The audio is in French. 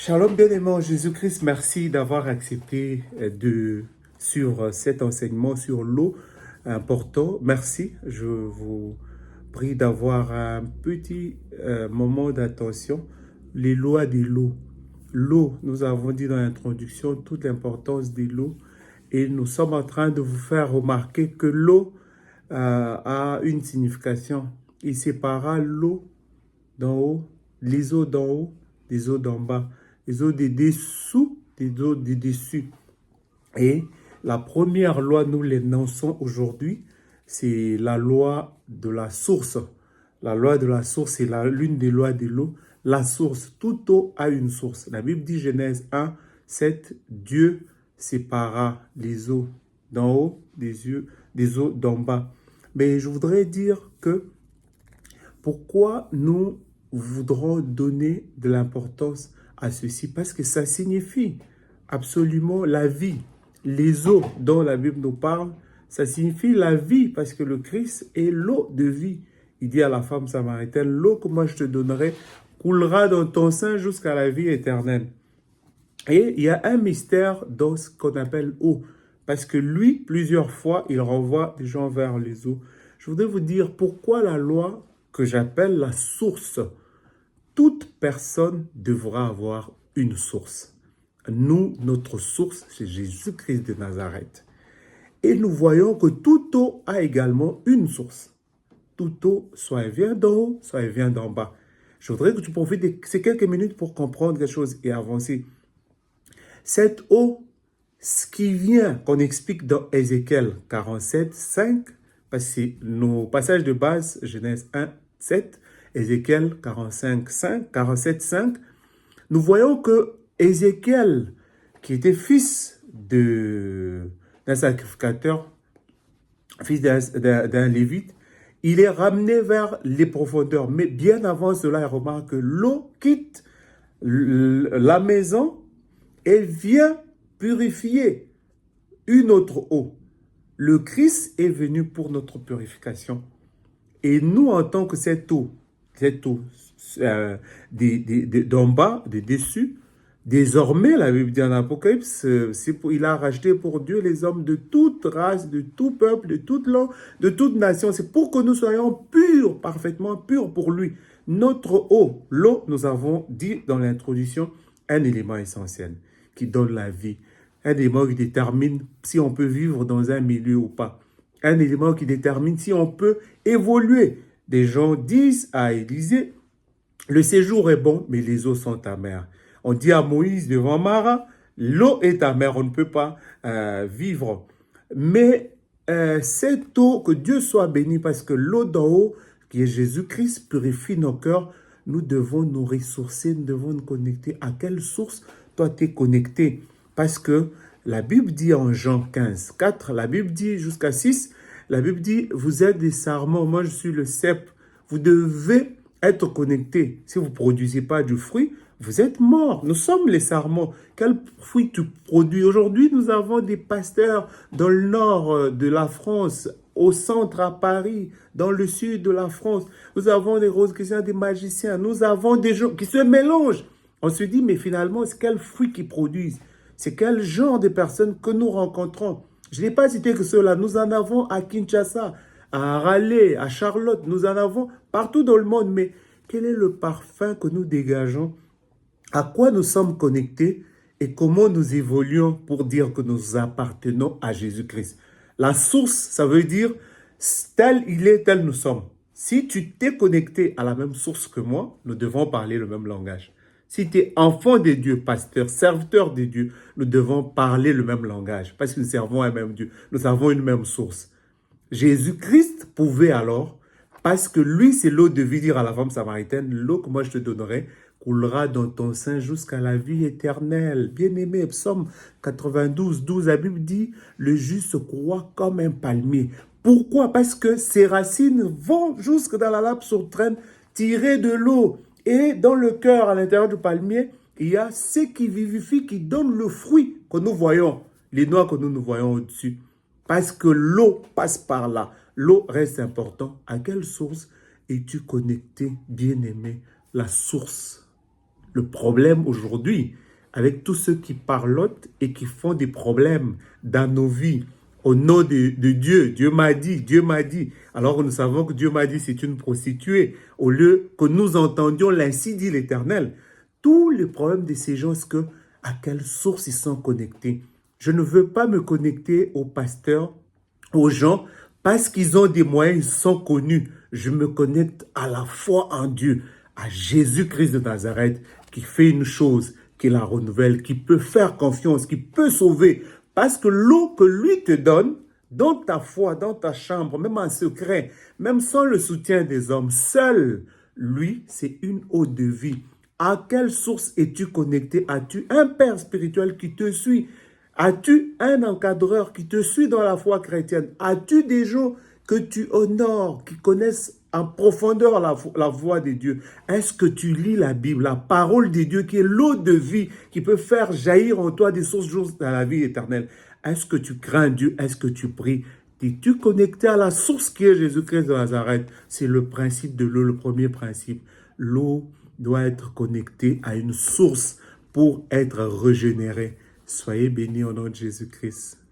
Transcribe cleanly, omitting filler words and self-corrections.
Shalom bien-aimé en Jésus-Christ, merci d'avoir accepté de sur cet enseignement sur l'eau important. Merci, je vous prie d'avoir un petit moment d'attention. Les lois de l'eau. L'eau, nous avons dit dans l'introduction toute l'importance de l'eau et nous sommes en train de vous faire remarquer que l'eau a une signification. Il sépara l'eau d'en haut, les eaux d'en haut, les eaux d'en bas, les eaux des dessous, des eaux des dessus. Et la première loi, nous l'énonçons aujourd'hui, c'est la loi de la source. La loi de la source, c'est l'une des lois de l'eau. La source, toute eau a une source. La Bible dit, Genèse 1, 7, Dieu sépara les eaux d'en haut, des eaux d'en bas. Mais je voudrais dire que pourquoi nous voudrons donner de l'importance à ceci? Parce que ça signifie absolument la vie. Les eaux dont la Bible nous parle, ça signifie la vie parce que le Christ est l'eau de vie. Il dit à la femme samaritaine, l'eau que moi je te donnerai coulera dans ton sein jusqu'à la vie éternelle. Et il y a un mystère dans ce qu'on appelle eau. Parce que lui, plusieurs fois, il renvoie des gens vers les eaux. Je voudrais vous dire pourquoi la loi que j'appelle la source. Toute personne devra avoir une source. Nous, notre source, c'est Jésus-Christ de Nazareth. Et nous voyons que toute eau a également une source. Toute eau, soit elle vient d'en haut, soit elle vient d'en bas. Je voudrais que tu profites de ces quelques minutes pour comprendre quelque chose et avancer. Cette eau, ce qui vient, qu'on explique dans Ézéchiel 47, 5, parce que c'est nos passages de base, Genèse 1, 7, Ézéchiel 45, 5, 47, 5, nous voyons que Ézéchiel, qui était fils d'un sacrificateur, fils d'un lévite, il est ramené vers les profondeurs. Mais bien avant cela, il remarque que l'eau quitte la maison et vient purifier une autre eau. Le Christ est venu pour notre purification. Et nous, en tant que cette eau d'en bas, des dessus, désormais, la Bible dit en Apocalypse, il a racheté pour Dieu les hommes de toute race, de tout peuple, de toute langue, de toute nation. C'est pour que nous soyons purs, parfaitement purs pour lui. Notre eau, l'eau, nous avons dit dans l'introduction, un élément essentiel qui donne la vie. Un élément qui détermine si on peut vivre dans un milieu ou pas. Un élément qui détermine si on peut évoluer. Des gens disent à Élisée, le séjour est bon, mais les eaux sont amères. On dit à Moïse devant Mara, l'eau est amère, on ne peut pas vivre. Mais cette eau, que Dieu soit béni, parce que l'eau d'en haut, qui est Jésus-Christ, purifie nos cœurs. Nous devons nous ressourcer, nous devons nous connecter. À quelle source toi tu es connecté? Parce que la Bible dit en Jean 15, 4, la Bible dit jusqu'à 6, la Bible dit, vous êtes des sarments, moi je suis le cep. Vous devez être connectés. Si vous ne produisez pas du fruit, vous êtes morts. Nous sommes les sarments. Quel fruit tu produis? Aujourd'hui, nous avons des pasteurs dans le nord de la France, au centre à Paris, dans le sud de la France. Nous avons des roses chrétiens, des magiciens. Nous avons des gens qui se mélangent. On se dit, mais finalement, c'est quel fruit qu'ils produisent? C'est quel genre de personnes que nous rencontrons? Je n'ai pas cité que ceux-là. Nous en avons à Kinshasa, à Raleigh, à Charlotte. Nous en avons partout dans le monde. Mais quel est le parfum que nous dégageons? À quoi nous sommes connectés et comment nous évoluons pour dire que nous appartenons à Jésus-Christ? La source, ça veut dire tel il est, tel nous sommes. Si tu t'es connecté à la même source que moi, nous devons parler le même langage. Si tu es enfant de Dieu, pasteur, serviteur de Dieu, nous devons parler le même langage parce que nous servons un même Dieu. Nous avons une même source. Jésus-Christ pouvait alors, parce que lui, c'est l'eau de vie, dire à la femme samaritaine, l'eau que moi je te donnerai coulera dans ton sein jusqu'à la vie éternelle. Bien-aimé, Psaume 92, 12, la Bible dit, le juste croît comme un palmier. Pourquoi? Parce que ses racines vont jusque dans la nappe souterraine tirer de l'eau. Et dans le cœur, à l'intérieur du palmier, il y a ce qui vivifie, qui donne le fruit que nous voyons, les noix que nous voyons au-dessus. Parce que l'eau passe par là. L'eau reste importante. À quelle source es-tu connecté, bien-aimé? La source. Le problème aujourd'hui, avec tous ceux qui parlotent et qui font des problèmes dans nos vies, au nom de Dieu, Dieu m'a dit, Dieu m'a dit. Alors que nous savons que Dieu m'a dit, c'est une prostituée. Au lieu que nous entendions l'ainsi dit l'Éternel. Tous les problèmes de ces gens, c'est que à quelle source ils sont connectés. Je ne veux pas me connecter aux pasteurs, aux gens, parce qu'ils ont des moyens, ils sont connus. Je me connecte à la foi en Dieu, à Jésus-Christ de Nazareth, qui fait une chose, qui la renouvelle, qui peut faire confiance, qui peut sauver. Parce que l'eau que lui te donne, dans ta foi, dans ta chambre, même en secret, même sans le soutien des hommes, seul, lui, c'est une eau de vie. À quelle source es-tu connecté? As-tu un père spirituel qui te suit? As-tu un encadreur qui te suit dans la foi chrétienne? As-tu des gens que tu honores, qui connaissent en profondeur la voix de Dieu? Est-ce que tu lis la Bible, la parole de Dieu qui est l'eau de vie, qui peut faire jaillir en toi des sources justes dans la vie éternelle? Est-ce que tu crains Dieu? Est-ce que tu pries? Es-tu connecté à la source qui est Jésus-Christ de Nazareth? C'est le principe de l'eau, le premier principe. L'eau doit être connectée à une source pour être régénérée. Soyez bénis au nom de Jésus-Christ.